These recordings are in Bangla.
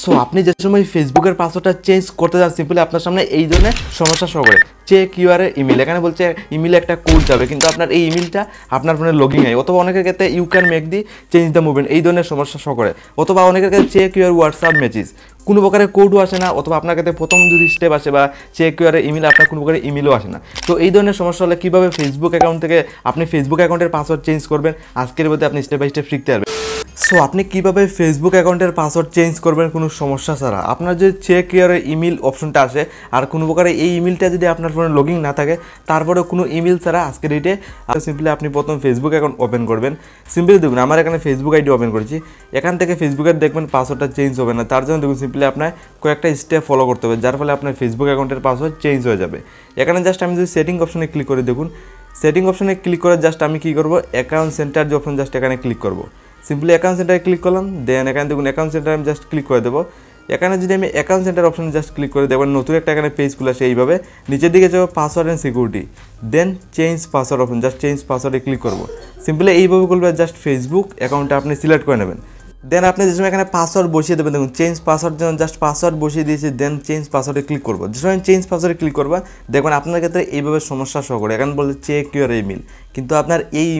সো আপনি যে সময় ফেসবুকের পাসওয়ার্ডটা চেঞ্জ করতে যান সিম্পলি আপনার সামনে এই ধরনের সমস্যা শো করে। চেক ইউর ইমেল, এখানে বলছে ইমেলে একটা কোড যাবে কিন্তু আপনার এই ইমেলটা আপনার ফোনে লগইন নেই, অথবা অনেকের ক্ষেত্রে you can make the change the movement এই ধরনের সমস্যা শো করে, অথবা অনেকের ক্ষেত্রে চেক ইউর হোয়াটসঅ্যাপ মেসেজ কোনো প্রকারের কোডও আসে না, অথবা আপনার কাছে প্রথম যদি স্টেপ আসে বা চেক ইউর ইমেল আপনার কোনো প্রকারের ইমেলও আসে না। তো এই ধরনের সমস্যা হলে কীভাবে ফেসবুক অ্যাকাউন্ট থেকে আপনি ফেসবুক অ্যাকাউন্টের পাসওয়ার্ড চেঞ্জ করবেন আজকের মধ্যে আপনি স্টেপ বাই স্টেপ শিখতে পারবেন। সো আপনি কীভাবে ফেসবুক অ্যাকাউন্টের পাসওয়ার্ড চেঞ্জ করবেন কোনো সমস্যা ছাড়া। আপনার যদি চেক ইউর ইমেল অপশনটা আসে আর কোনো প্রকারে এই ইমেলটা যদি আপনার ফোনে লগইন না থাকে, তারপরে কোনো ইমেল ছাড়া আজকের ডেটে সিম্পলি আপনি প্রথম ফেসবুক অ্যাকাউন্ট ওপেন করবেন। সিম্পলি দেখুন আমার এখানে ফেসবুক আইডি ওপেন করেছি, এখান থেকে ফেসবুকের দেখবেন পাসওয়ার্ডটা চেঞ্জ হবে না। তার জন্য দেখুন সিম্পলি আপনার কয়েকটা স্টেপ ফলো করতে হবে, যার ফলে আপনার ফেসবুক অ্যাকাউন্টের পাসওয়ার্ড চেঞ্জ হয়ে যাবে। এখানে জাস্ট আমি যদি সেটিং অপশনে ক্লিক করে দেখুন, সেটিং অপশনে ক্লিক করে জাস্ট আমি কী করবো, অ্যাকাউন্ট সেন্টার যে অপশন জাস্ট এখানে ক্লিক করবো। সিম্পলি অ্যাকাউন্ট সেন্টারে ক্লিক করলাম, দেন এখানে দেখুন অ্যাকাউন্ট সেন্টারে আমি জাস্ট ক্লিক করে দেবো। এখানে যদি আমি অ্যাকাউন্ট সেন্টার অপশনে জাস্ট ক্লিক করে দেখবেন নতুন একটা এখানে পেজ খুলে আসে এইভাবে, নিচের দিকে যাবো password and security, then change password option, just change পাসওয়ার্ডে ক্লিক করবো। সিম্পলি এইভাবে করবে, জাস্ট ফেসবুক অ্যাকাউন্টটা আপনি সিলেক্ট করে নেবেন। দেন আপনি যে সময় এখানে পাসওয়ার্ড বসিয়ে দেবেন, দেখুন চেঞ্জ পাসওয়ার্ড জন্য জাস্ট পাসওয়ার্ড বসিয়ে দিয়েছি, দেন চেঞ্জ পাসওয়ার্ডে ক্লিক করবো। যে সময় চেঞ্জ পাসওয়ার্ডে ক্লিক করবা দেখবেন আপনার ক্ষেত্রে এইভাবে সমস্যা শো করে। এখানে বলছে চেক ইউর ইমেল, কিন্তু আপনার এই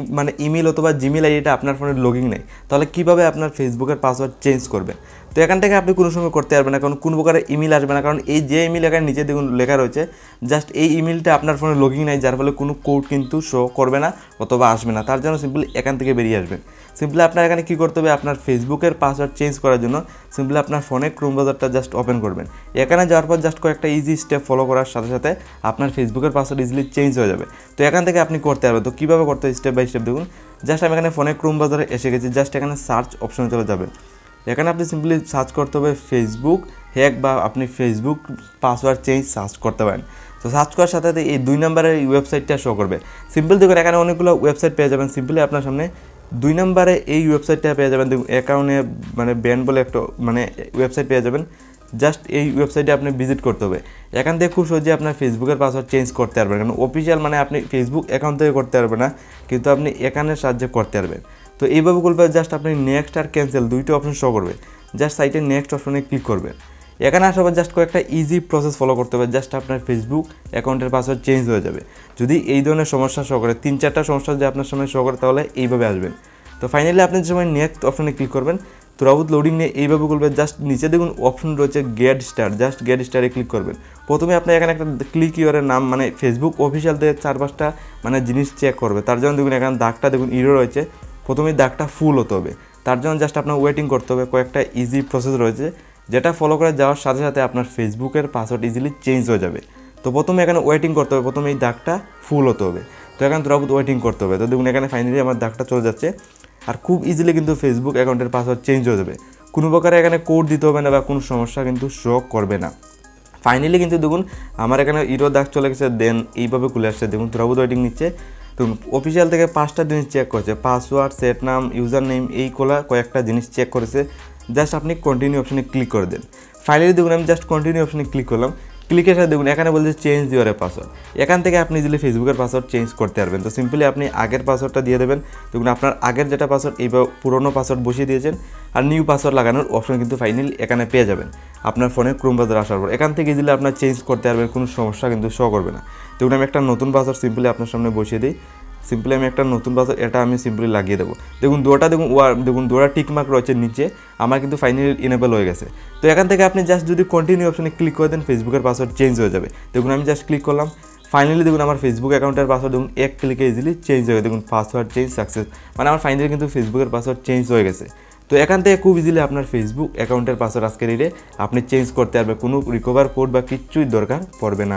ইমেল অথবা জিমেল আইডিটা আপনার ফোনে লগইন নেই, তাহলে কীভাবে আপনার ফেসবুকের পাসওয়ার্ড চেঞ্জ করবেন? তো এখান থেকে আপনি কোনো সময় করতে পারবেন না, কারণ কোনো প্রকারের ইমেল আসবে না, কারণ এই যে ইমেল এখানে নিচে দেখুন লেখা রয়েছে জাস্ট এই ইমেলটা আপনার ফোনে লগইন নেই, যার ফলে কোনো কোড কিন্তু শো করবে না অথবা আসবে না। তার জন্য সিম্পলি এখান থেকে বেরিয়ে আসবেন। সিম্পলি আপনার এখানে কী করতে হবে, আপনার ফেসবুকের পাসওয়ার্ড চেঞ্জ করার জন্য সিম্পলি আপনার ফোনে ক্রোম ব্রাউজারটা জাস্ট ওপেন করবেন। এখানে যাওয়ার পর জাস্ট কয়েকটা ইজি স্টেপ ফলো করার সাথে সাথে আপনার ফেসবুকের পাসওয়ার্ড ইজিলি চেঞ্জ হয়ে যাবে। তো এখান থেকে আপনি করতে পারবেন। তো কীভাবে করতে হবে স্টেপ বাই স্টেপ দেখুন। জাস্ট আমি এখানে ফোনে ক্রোম ব্রাউজারে এসে গেছি, জাস্ট এখানে সার্চ অপশনে চলে যাবে। এখানে আপনি সিম্পলি সার্চ করতে হবে ফেসবুক হ্যাক, বা আপনি ফেসবুক পাসওয়ার্ড চেঞ্জ সার্চ করতে পারেন। তো সার্চ করার সাথে সাথে এই 2 নম্বরের ওয়েবসাইটটা শো করবে। সিম্পল দেখুন এখানে অনেকগুলো ওয়েবসাইট পেয়ে যাবেন। সিম্পলি আপনার সামনে 2 নম্বরে এই ওয়েবসাইটটা পেয়ে যাবেন। দেখুন অ্যাকাউন্টে ব্যান্ড বলে একটা ওয়েবসাইট পেয়ে যাবেন। জাস্ট এই ওয়েবসাইটে আপনি ভিজিট করতে হবে। এখান থেকে খুব সহজে আপনার ফেসবুকের পাসওয়ার্ড চেঞ্জ করতে পারবেন, কারণ অফিসিয়াল আপনি ফেসবুক অ্যাকাউন্ট থেকে করতে পারবেন না, কিন্তু আপনি এখানের সাহায্যে করতে পারবেন। তো এইভাবে করবে, জাস্ট আপনি নেক্সট আর ক্যান্সেল দুইটা অপশন শো করবে। জাস্ট সাইটে নেক্সট অপশনে ক্লিক করবেন। এখানে আসার পর জাস্ট কয়েকটা ইজি প্রসেস ফলো করতে হবে, জাস্ট আপনার ফেসবুক অ্যাকাউন্টের পাসওয়ার্ড চেঞ্জ হয়ে যাবে। যদি এই ধরনের সমস্যা শো করে 3-4টা সমস্যা যদি আপনার সামনে শো করে, তাহলে এইভাবে আসবেন। তো ফাইনালি আপনি যে সময় নেক্সট অপশনে ক্লিক করবেন, তো রাউত লোডিং নিয়ে এইভাবে করবেন। জাস্ট নিচে দেখুন অপশন রয়েছে গেট স্টার্ট, জাস্ট গেট স্টারে ক্লিক করবেন। প্রথমে আপনি এখানে একটা ক্লিক ইউরের নাম ফেসবুক অফিসিয়াল থেকে 4-5টা জিনিস চেক করবে। তার জন্য দেখুন এখানে দাগটা দেখুন ইরো রয়েছে, প্রথমেই দাগটা ফুল হতে হবে। তার জন্য জাস্ট আপনার ওয়েটিং করতে হবে। কয়েকটা ইজি প্রসেস রয়েছে যেটা ফলো করে যাওয়ার সাথে সাথে আপনার ফেসবুকের পাসওয়ার্ড ইজিলি চেঞ্জ হয়ে যাবে। তো প্রথমে এখানে ওয়েটিং করতে হবে, প্রথমে এই দাগটা ফুল হতে হবে। তো এখানে রাউত ওয়েটিং করতে হবে। তো দেখুন এখানে ফাইনালি আমার দাগটা চলে যাচ্ছে, আর খুব ইজিলি কিন্তু ফেসবুক অ্যাকাউন্টের পাসওয়ার্ড চেঞ্জ হয়ে যাবে। কোনো প্রকারে এখানে কোড দিতে হবে না বা কোনো সমস্যা কিন্তু শো করবে না। ফাইনালি কিন্তু দেখুন আমার এখানে ইরো দাগ চলে গেছে, দেন এইভাবে খুলে আসছে। দেখুন রাউত ওয়েটিং নিচ্ছে। তো অফিসিয়াল থেকে 5টা জিনিস চেক করেছে, পাসওয়ার্ড, সেট নাম, ইউজার নেম, এই কয়েকটা জিনিস চেক করেছে। জাস্ট আপনি কন্টিনিউ অপশনে ক্লিক করে দেন। ফাইনালি দেখুন আমি জাস্ট কন্টিনিউ অপশনে ক্লিক করলাম। ক্লিকের সাথে দেখুন এখানে বলছে চেঞ্জ ইউর পাসওয়ার্ড। এখান থেকে আপনি ইজিলি ফেসবুকের পাসওয়ার্ড চেঞ্জ করতে পারবেন। তো সিম্পলি আপনি আগের পাসওয়ার্ডটা দিয়ে দেবেন। দেখুন আপনার আগের যেটা পাসওয়ার্ড এইভাবে পুরোনো পাসওয়ার্ড বসিয়ে দিয়েছেন, আর নিউ পাসওয়ার্ড লাগানোর অপশন কিন্তু ফাইনালি এখানে পেয়ে যাবেন আপনার ফোনে ক্রোম ব্রাউজার আসার পর। এখান থেকে ইজিলি আপনার চেঞ্জ করতে পারবেন, কোনো সমস্যা কিন্তু শো করবে না। দেখুন আমি একটা নতুন পাসওয়ার্ড সিম্পলি আপনার সামনে বসিয়ে দিই। সিম্পলি আমি একটা নতুন পাসওয়ার্ড এটা আমি সিম্পলি লাগিয়ে দেবো। দেখুন দুটো টিক মার্ক রয়েছে নিচে, আমার কিন্তু ফাইনালি ইনেবল হয়ে গেছে। তো এখান থেকে আপনি জাস্ট যদি কন্টিনিউ অপশনে ক্লিক করে দেন, ফেসবুকের পাসওয়ার্ড চেঞ্জ হয়ে যাবে। দেখুন আমি জাস্ট ক্লিক করলাম। ফাইনালি দেখুন আমার ফেসবুক অ্যাকাউন্টের পাসওয়ার্ড দেখুন এক ক্লিকে ইজিলি চেঞ্জ হয়ে গেছে। দেখুন পাসওয়ার্ড চেঞ্জ সাকসেস, আমার ফাইনালি কিন্তু ফেসবুকের পাসওয়ার্ড চেঞ্জ হয়ে গেছে। তো এখান থেকে খুব ইজিলি আপনার ফেসবুক অ্যাকাউন্টের পাসওয়ার্ড আজকের আপনি চেঞ্জ করতে পারবেন, কোনো রিকভার কোড বা কিচ্ছুই দরকার পড়বে না।